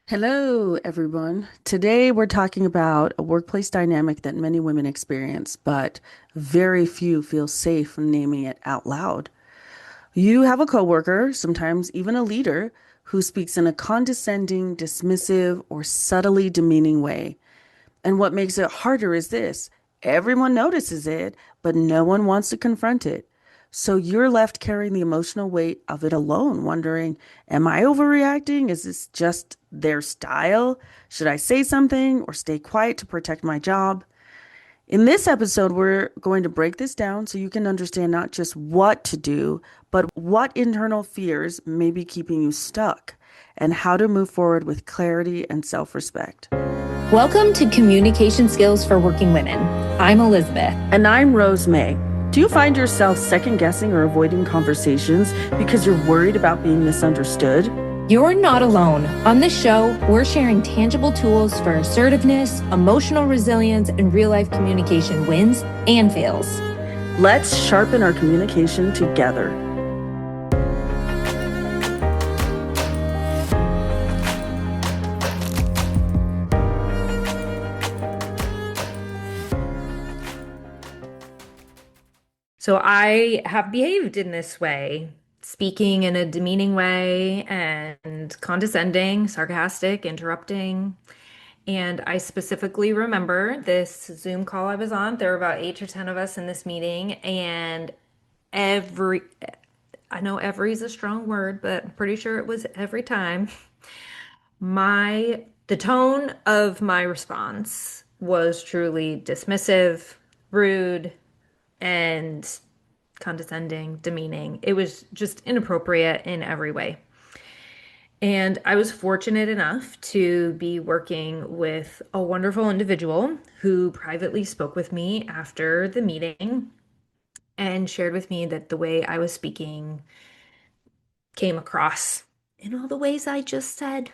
Hello, everyone. Today we're talking about a workplace dynamic that many women experience, but very few feel safe naming it out loud. You have a coworker, sometimes even a leader, who speaks in a condescending, dismissive, or subtly demeaning way. And what makes it harder is this: everyone notices it, but no one wants to confront it. So you're left carrying the emotional weight of it alone, wondering, am I overreacting? Is this just their style? Should I say something or stay quiet to protect my job? In this episode, we're going to break this down so you can understand not just what to do, but what internal fears may be keeping you stuck and how to move forward with clarity and self respect. Welcome to Communication Skills for Working Women. I'm Elizabeth. And I'm Rose May. Do you find yourself second guessing or avoiding conversations because you're worried about being misunderstood? You're not alone. On this show, we're sharing tangible tools for assertiveness, emotional resilience, and real life communication wins and fails. Let's sharpen our communication together. So I have behaved in this way, speaking in a demeaning way and condescending, sarcastic, interrupting. And I specifically remember this Zoom call I was on. There were about 8 or 10 of us in this meeting, and every, I know every is a strong word, but I'm pretty sure it was every time. The tone of my response was truly dismissive, rude, and condescending, demeaning. It was just inappropriate in every way. And I was fortunate enough to be working with a wonderful individual who privately spoke with me after the meeting and shared with me that the way I was speaking came across in all the ways I just said.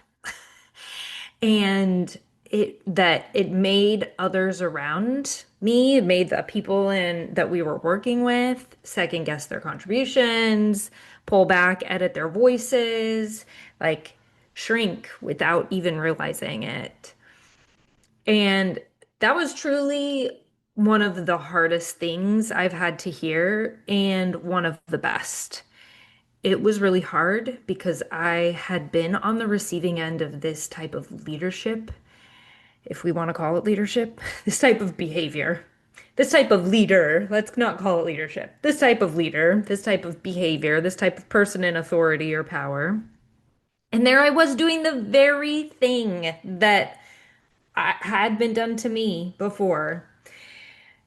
And it made others around me, it made the people in that we were working with second guess their contributions, pull back, edit their voices, like shrink without even realizing it. And that was truly one of the hardest things I've had to hear and one of the best. It was really hard because I had been on the receiving end of this type of leadership, if we want to call it leadership, this type of behavior, this type of leader, let's not call it leadership, this type of leader, this type of behavior, this type of person in authority or power. And there I was doing the very thing that had been done to me before.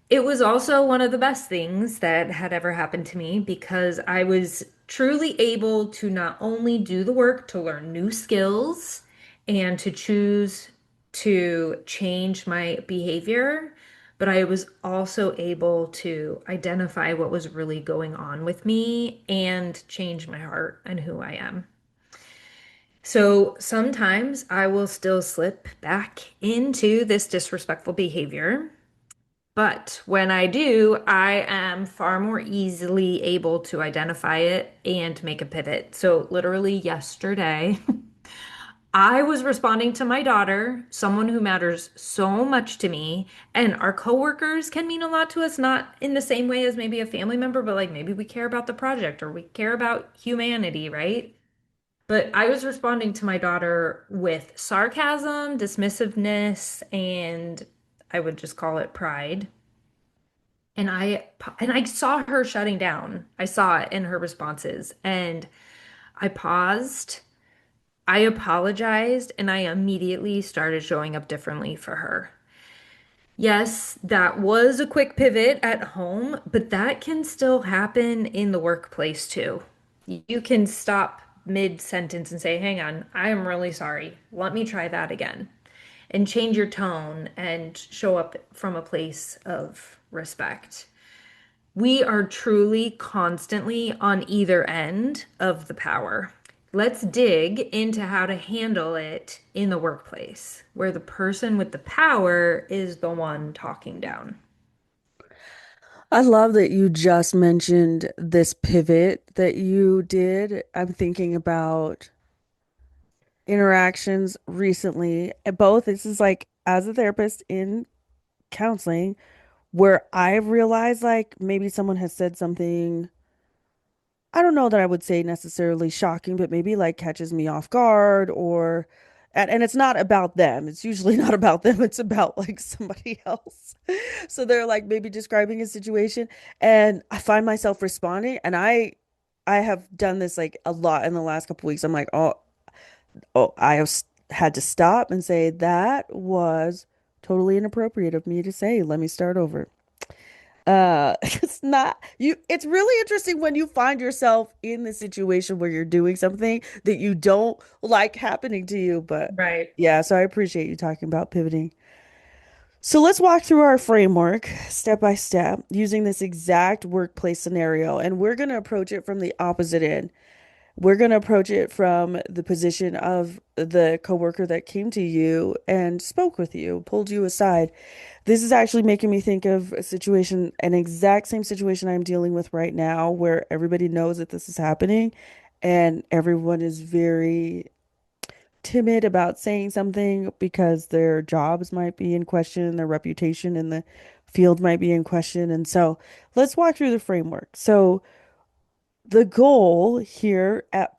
It was also one of the best things that had ever happened to me because I was truly able to not only do the work to learn new skills and to choose to change my behavior, but I was also able to identify what was really going on with me and change my heart and who I am. So sometimes I will still slip back into this disrespectful behavior. But when I do, I am far more easily able to identify it and make a pivot. So, literally, yesterday, I was responding to my daughter, someone who matters so much to me, and our coworkers can mean a lot to us, not in the same way as maybe a family member, but like maybe we care about the project or we care about humanity, right? But I was responding to my daughter with sarcasm, dismissiveness, and I would just call it pride. And I saw her shutting down. I saw it in her responses. And I paused, I apologized, and I immediately started showing up differently for her. Yes, that was a quick pivot at home, but that can still happen in the workplace too. You can stop mid-sentence and say, "Hang on, I am really sorry. Let me try that again." And change your tone and show up from a place of respect. We are truly constantly on either end of the power. Let's dig into how to handle it in the workplace, where the person with the power is the one talking down. I love that you just mentioned this pivot that you did. I'm thinking about interactions recently, both this is like as a therapist in counseling, where I've realized like maybe someone has said something. I don't know that I would say necessarily shocking, but maybe like catches me off guard or and it's not about them. It's usually not about them. It's about like somebody else. So they're like maybe describing a situation and I find myself responding and I have done this like a lot in the last couple weeks. I'm like, "Oh, had to stop and say that was totally inappropriate of me to say. Let me start over." It's not you. It's really interesting when you find yourself in the situation where you're doing something that you don't like happening to you. But Right. yeah, so I appreciate you talking about pivoting. So let's walk through our framework step by step using this exact workplace scenario, and we're going to approach it from the opposite end. We're going to approach it from the position of the coworker that came to you and spoke with you, pulled you aside. This is actually making me think of a situation, an exact same situation I'm dealing with right now, where everybody knows that this is happening and everyone is very timid about saying something because their jobs might be in question, their reputation in the field might be in question. And so let's walk through the framework. So the goal here at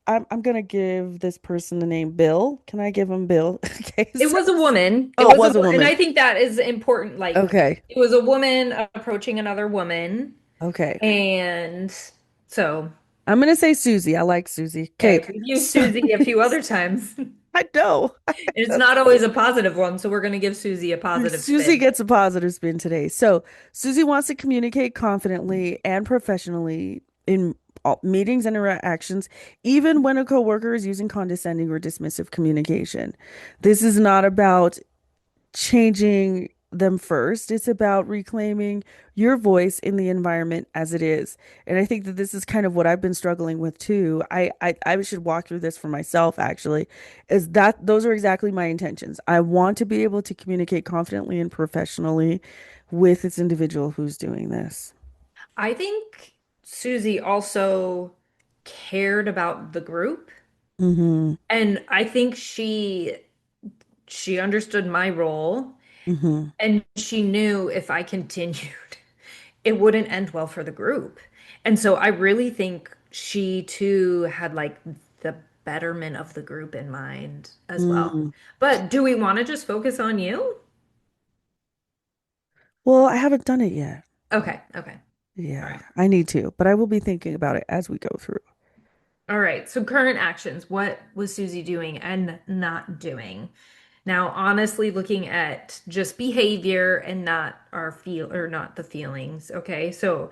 I'm gonna give this person the name Bill. Can I give him Bill? Okay, It so was a woman. It oh, it was a, was a and woman. I think that is important. Like, Okay. it was a woman approaching another woman. Okay. And so, I'm gonna say Susie. I like Susie. Okay. okay, we've used So Susie a few other times. I know. It's That's not always a positive one, so we're going to give Susie a positive Susie spin. gets a positive spin today. So Susie wants to communicate confidently and professionally in all meetings and interactions, even when a coworker is using condescending or dismissive communication. This is not about changing them first. It's about reclaiming your voice in the environment as it is. And I think that this is kind of what I've been struggling with too. I should walk through this for myself actually, is that those are exactly my intentions. I want to be able to communicate confidently and professionally with this individual who's doing this. I think Susie also cared about the group, Mm-hmm. and I think she understood my role, Mm-hmm. and she knew if I continued, it wouldn't end well for the group. And so I really think she too had like the betterment of the group in mind as well. Mm. But do we want to just focus on you? Well, I haven't done it yet. Okay, okay. All Yeah, right. I need to, but I will be thinking about it as we go through. All right. So current actions, what was Susie doing and not doing? Now, honestly, looking at just behavior and not our feel or not the feelings. Okay. So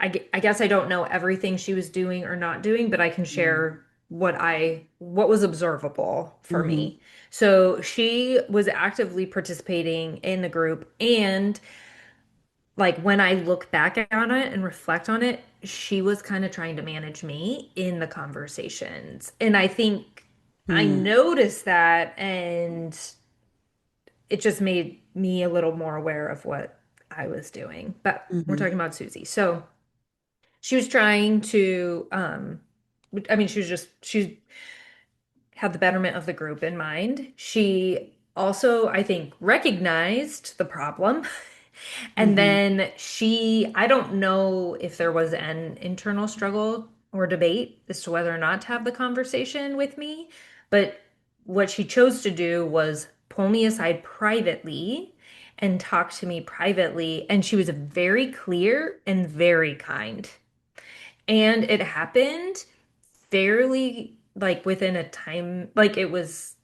I guess I don't know everything she was doing or not doing, but I can share what was observable for Mm-hmm. me. So she was actively participating in the group, and like when I look back on it and reflect on it, she was kind of trying to manage me in the conversations. And I think I Mm-hmm. noticed that, and it just made me a little more aware of what I was doing. But we're Mm-hmm. talking about Susie. So she was trying to I mean, she had the betterment of the group in mind. She also, I think, recognized the problem. And Mm-hmm. then I don't know if there was an internal struggle or debate as to whether or not to have the conversation with me, but what she chose to do was pull me aside privately and talk to me privately. And she was very clear and very kind. And it happened fairly like within a time, like it was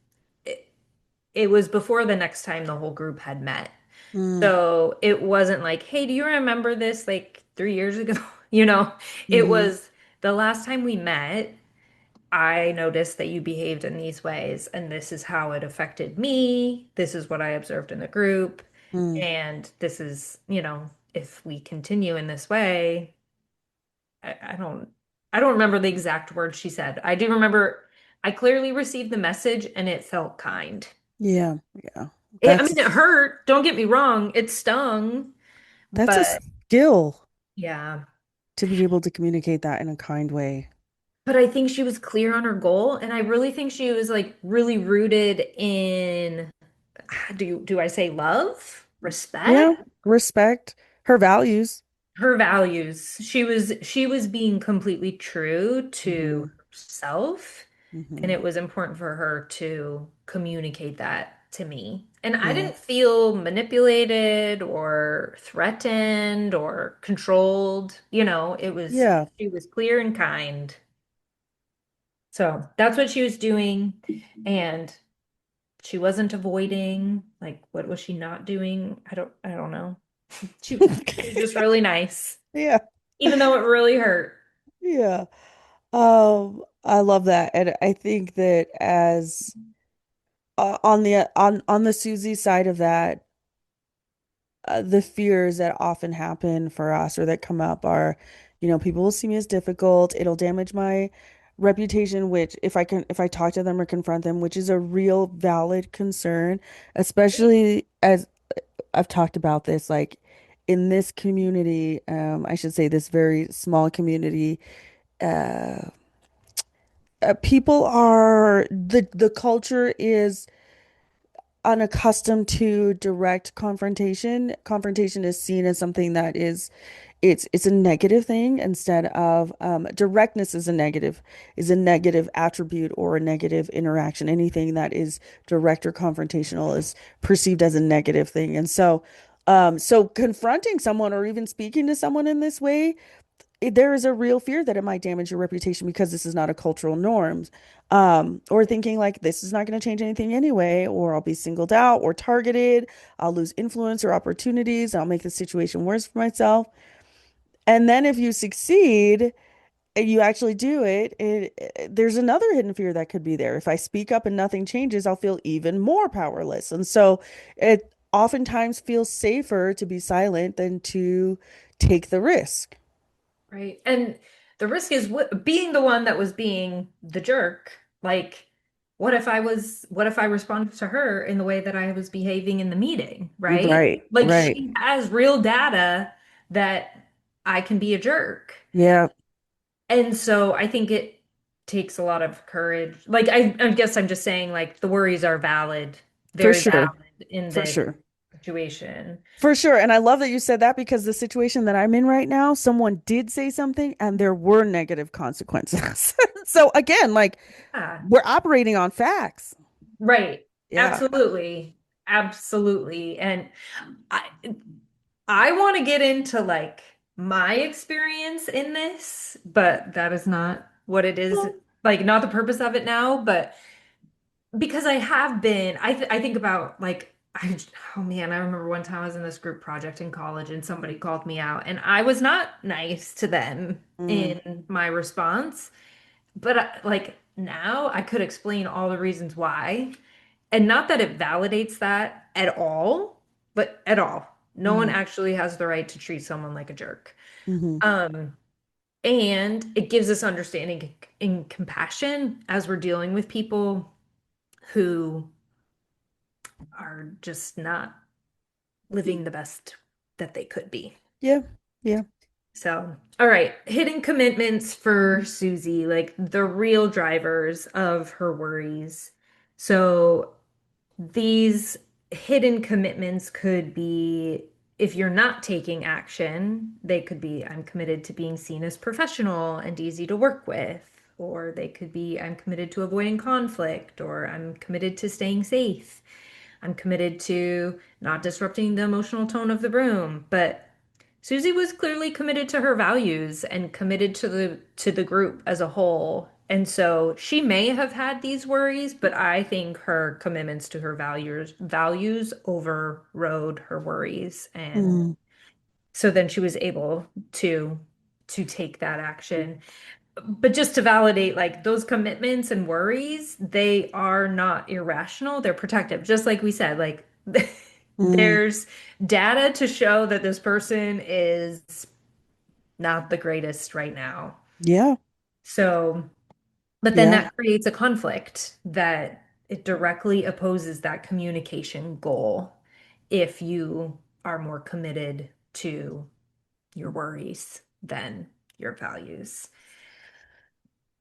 before the next time the whole group had met. Mm, So it wasn't like, hey, do you remember this like 3 years ago? You know, it mm-hmm. was the last time we met, I noticed that you behaved in these ways, and this is how it affected me. This is what I observed in the group. Mm, And this is, if we continue in this way, I don't remember the exact words she said. I do remember I clearly received the message and it felt kind. yeah, yeah. I mean, it hurt. Don't get me wrong. It stung, That's a but skill yeah. to be able to communicate that in a kind way. but I think she was clear on her goal, and I really think she was like really rooted in do I say love, respect, Yeah, respect her values. her values. She was being completely true to Hmm. herself, and Hmm. it was important for her to communicate that to me. And I Yeah. didn't feel manipulated or threatened or controlled. Yeah. She was clear and kind. So that's what she was doing. And she wasn't avoiding. Like, what was she not doing? I don't know. She was just really nice, Yeah. even though it really hurt. Yeah. I love that. And I think that as on the Susie side of that, the fears that often happen for us or that come up are, people will see me as difficult. It'll damage my reputation, which if I talk to them or confront them, which is a real valid concern, especially as I've talked about this, like in this community, I should say this very small community, uh, people are the culture is unaccustomed to direct confrontation. Confrontation is seen as something that it's a negative thing instead of directness is a negative attribute or a negative interaction. Anything that is direct or confrontational is perceived as a negative thing. And so confronting someone or even speaking to someone in this way, there is a real fear that it might damage your reputation because this is not a cultural norm. Or thinking like this is not going to change anything anyway, or I'll be singled out or targeted, I'll lose influence or opportunities, I'll make the situation worse for myself. And then if you succeed and you actually do there's another hidden fear that could be there. If I speak up and nothing changes, I'll feel even more powerless. And so it oftentimes feels safer to be silent than to take the risk. Right. And the risk is being the one that was being the jerk. Like, what if I responded to her in the way that I was behaving in the meeting, right? Right, Like, right. she has real data that I can be a jerk. Yeah, And so I think it takes a lot of courage. Like, I guess I'm just saying, like, the worries are valid, for very sure. valid in For this sure. situation. For sure. And I love that you said that because the situation that I'm in right now, someone did say something and there were negative consequences. So again, like Yeah. we're operating on facts. Right. Yeah. Absolutely. Absolutely. And I I want to get into like my experience in this, but that is not what it is. Well, Like not the purpose of it now, but because I have been, I think about like oh man, I remember one time I was in this group project in college and somebody called me out and I was not nice to them mm, in my response, but like now I could explain all the reasons why. And not that it validates that at all, but at all. No one mm, actually has the right to treat someone like a jerk. mm-hmm. Um, and it gives us understanding and compassion as we're dealing with people who are just not living the best that they could be. Yeah. Yeah. So, all right, hidden commitments for Susie, like the real drivers of her worries. So, these hidden commitments could be if you're not taking action, they could be I'm committed to being seen as professional and easy to work with, or they could be I'm committed to avoiding conflict, or I'm committed to staying safe. I'm committed to not disrupting the emotional tone of the room. But Susie was clearly committed to her values and committed to the group as a whole. And so she may have had these worries, but I think her commitments to her values overrode her worries. And Mm, so then she was able to take that action. But just to validate, like those commitments and worries, they are not irrational. They're protective. Just like we said, like mm, there's data to show that this person is not the greatest right now. yeah. So, but then Yeah. that creates a conflict that it directly opposes that communication goal if you are more committed to your worries than your values.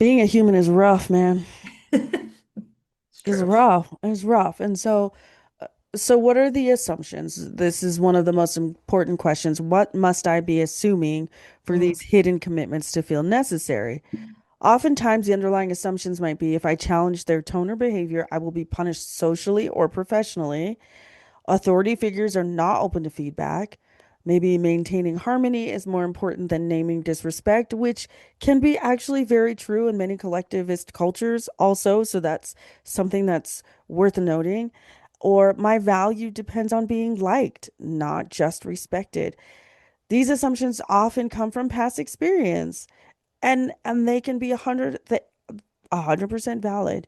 Being a human is rough, man. It's It's true. rough. It's rough. And so what are the assumptions? This is one of the most important questions. What must I be assuming for Mm. these hidden commitments to feel necessary? Oftentimes, the underlying assumptions might be if I challenge their tone or behavior, I will be punished socially or professionally. Authority figures are not open to feedback. Maybe maintaining harmony is more important than naming disrespect, which can be actually very true in many collectivist cultures, also. So that's something that's worth noting. Or my value depends on being liked, not just respected. These assumptions often come from past experience, and they can be 100% valid.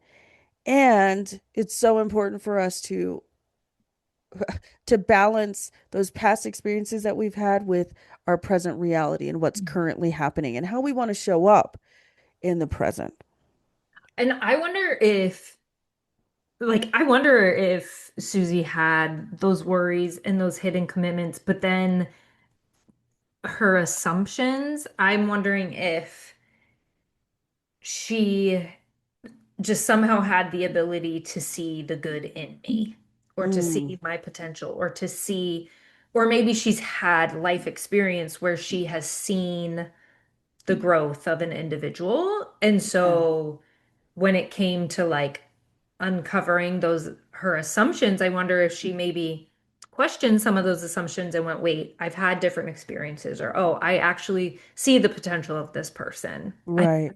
And it's so important for us to balance those past experiences that we've had with our present reality and what's currently happening and how we want to show up in the present. And I wonder if Susie had those worries and those hidden commitments, but then her assumptions, I'm wondering if she just somehow had the ability to see the good in me or to Mm, see my potential or to see, or maybe she's had life experience where she has seen the growth of an individual. And yeah, so when it came to like uncovering those her assumptions, I wonder if she maybe questioned some of those assumptions and went, wait, I've had different experiences, or oh, I actually see the potential of this person. right.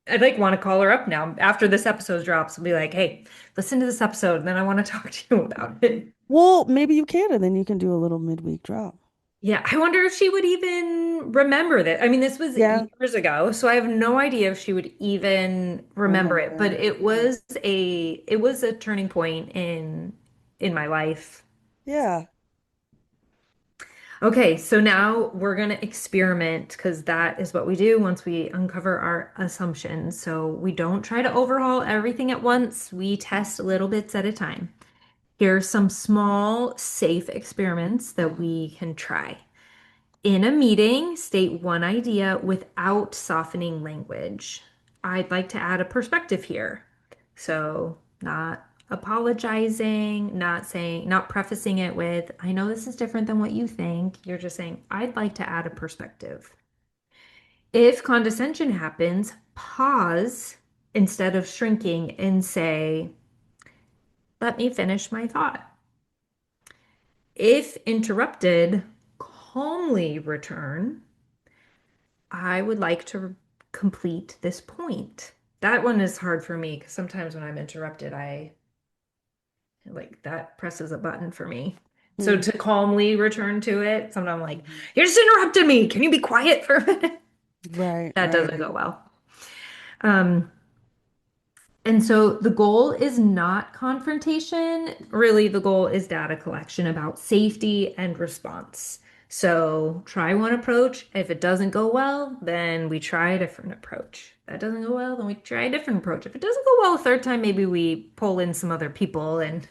I'd like want to call her up now after this episode drops and be like, hey, listen to this episode, and then I want to talk to you about it. Well, maybe you can, and then you can do a little midweek drop. Yeah, I wonder if she would even remember that. I mean, this was Yeah. years ago, so I have no idea if she would even remember it, but Remember. it was a turning point in my life. Yeah. Okay, so now we're gonna experiment because that is what we do once we uncover our assumptions. So we don't try to overhaul everything at once. We test little bits at a time. Here are some small, safe experiments that we can try. In a meeting, state one idea without softening language. I'd like to add a perspective here. So, not apologizing, not prefacing it with, I know this is different than what you think. You're just saying, I'd like to add a perspective. If condescension happens, pause instead of shrinking and say, let me finish my thought. If interrupted, calmly return. I would like to complete this point. That one is hard for me because sometimes when I'm interrupted, I like that presses a button for me. So Mm, to calmly return to it, sometimes I'm like, mhm. you just interrupted me. Can you be quiet for a minute? Right, That right. doesn't go well. Um, And so the goal is not confrontation. Really, the goal is data collection about safety and response. So try one approach. If it doesn't go well, then we try a different approach. If that doesn't go well, then we try a different approach. If it doesn't go well a third time, maybe we pull in some other people and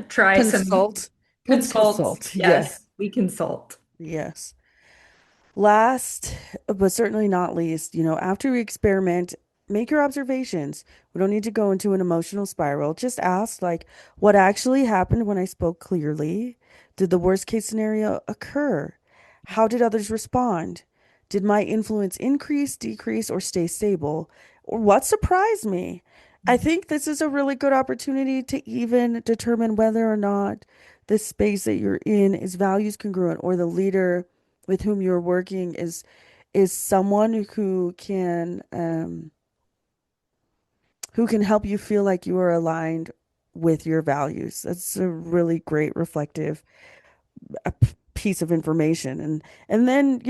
try some Consult. Let's consults. consult. Yes. Yes, we consult. Yes. Last, but certainly not least, after we experiment, make your observations. We don't need to go into an emotional spiral. Just ask, like, what actually happened when I spoke clearly? Did the worst case scenario occur? How did others respond? Did my influence increase, decrease, or stay stable? Or what surprised me? I think this is a really good opportunity to even determine whether or not the space that you're in is values congruent or the leader with whom you're working is someone who can help you feel like you are aligned with your values. That's a really great reflective piece of information. And then,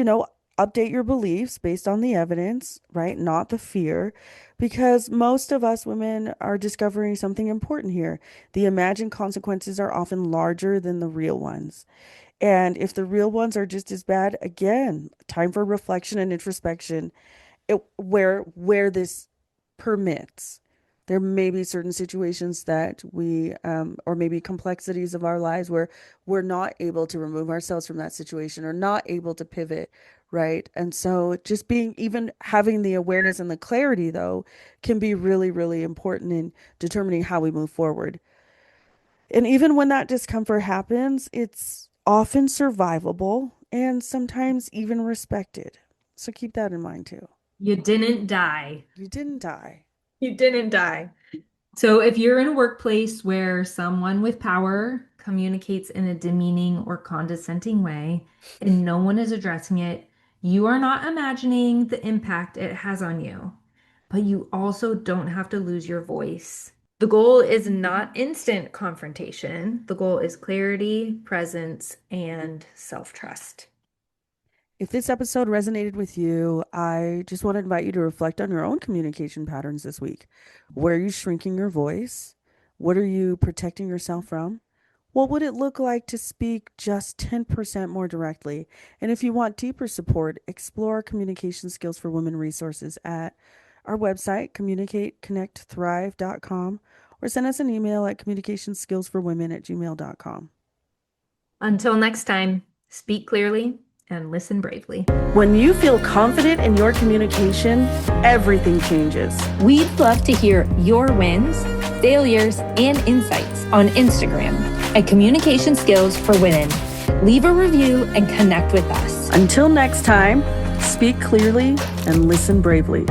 update your beliefs based on the evidence, right? Not the fear, because most of us women are discovering something important here. The imagined consequences are often larger than the real ones. And if the real ones are just as bad, again, time for reflection and introspection. Where this permits, there may be certain situations that or maybe complexities of our lives where we're not able to remove ourselves from that situation or not able to pivot, right? And so just being, even having the awareness and the clarity, though, can be really, really important in determining how we move forward. And even when that discomfort happens, it's often survivable and sometimes even respected. So keep that in mind too. You didn't die. You didn't die. You didn't die. So if you're in a workplace where someone with power communicates in a demeaning or condescending way and no one is addressing it, you are not imagining the impact it has on you. But you also don't have to lose your voice. The goal is not instant confrontation. The goal is clarity, presence, and self-trust. If this episode resonated with you, I just want to invite you to reflect on your own communication patterns this week. Where are you shrinking your voice? What are you protecting yourself from? What would it look like to speak just 10% more directly? And if you want deeper support, explore Communication Skills for Women resources at our website, communicateconnectthrive.com, or send us an email at communicationskillsforwomen@gmail.com. Until next time, speak clearly and listen bravely. When you feel confident in your communication, everything changes. We'd love to hear your wins, failures, and insights on Instagram at Communication Skills for Women. Leave a review and connect with us. Until next time, speak clearly and listen bravely.